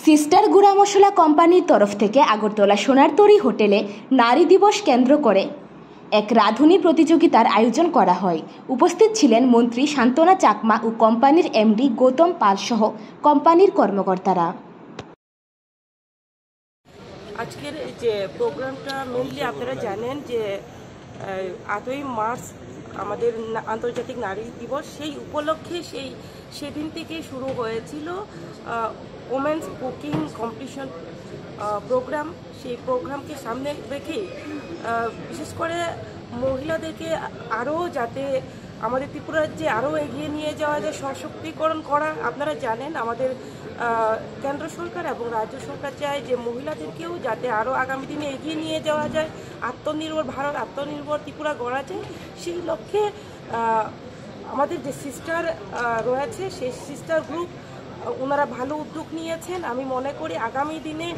Sister গুঁড়া মশলা কোম্পানির তরফ থেকে আগরতলা সোনারতরী হোটেলে নারী দিবস কেন্দ্র করে এক রাঁধুনি প্রতিযোগিতার আয়োজন করা হয়। উপস্থিত ছিলেন মন্ত্রী শান্তনা চাকমা ও কোম্পানির এমডি গৌতম পাল সহ কোম্পানির কর্মকর্তারা। আজকের যে প্রোগ্রামটা মেনলি আপনারা জানেন যে 8ই মার্চ আমাদের আন্তর্জাতিক নারী দিবস, সেই উপলক্ষে সেদিন থেকে শুরু হয়েছিল ওমেন্স কুকিং কম্পিটিশন প্রোগ্রাম। সেই প্রোগ্রামকে সামনে রেখে বিশেষ করে মহিলাদেরকে আরও যাতে আমাদের ত্রিপুরা রাজ্যে আরও এগিয়ে নিয়ে যাওয়া যায়, সশক্তিকরণ করা। আপনারা জানেন আমাদের কেন্দ্র সরকার এবং রাজ্য সরকার চায় যে মহিলাদেরকেও যাতে আরও আগামী দিনে এগিয়ে নিয়ে যাওয়া যায়, আত্মনির্ভর ভারত, আত্মনির্ভর ত্রিপুরা গড়া যায়। সেই লক্ষ্যে আমাদের যে সিস্টার রয়েছে সেই সিস্টার গ্রুপ ওনারা ভালো উদ্যোগ নিয়েছেন। আমি মনে করি আগামী দিনে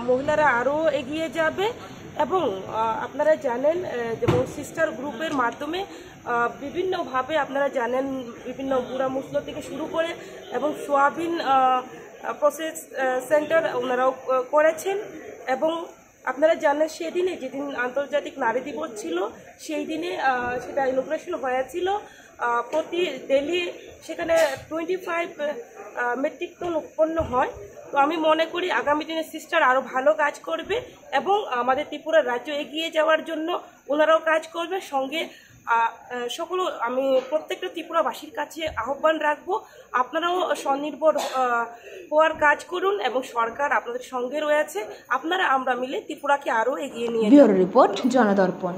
মহিলারা আরও এগিয়ে যাবে। এবং আপনারা জানেন যেমন সিস্টার গ্রুপের মাধ্যমে বিভিন্নভাবে আপনারা জানেন বিভিন্ন গুঁড়া মশলা থেকে শুরু করে এবং সোয়াবিন প্রসেস সেন্টার ওনারাও করেছেন। এবং আপনারা জানেন সেদিনে যেদিন আন্তর্জাতিক নারী দিবস ছিল সেই দিনে সেটা ইনোগ্রেশন হয়েছিল। প্রতি ডেলি সেখানে 25 মেট্রিক টন উৎপন্ন হয়। তো আমি মনে করি আগামী দিনে সিস্টার আরও ভালো কাজ করবে এবং আমাদের ত্রিপুরা রাজ্য এগিয়ে যাওয়ার জন্য ওনারাও কাজ করবে। সঙ্গে সকল আমি প্রত্যেকটা ত্রিপুরাবাসীর কাছে আহ্বান রাখবো, আপনারাও স্বনির্ভর হওয়ার কাজ করুন এবং সরকার আপনাদের সঙ্গে রয়েছে। আপনারা আমরা মিলে ত্রিপুরাকে আরও এগিয়ে নিয়ে ব্যুরো রিপোর্ট, জনদর্পণ।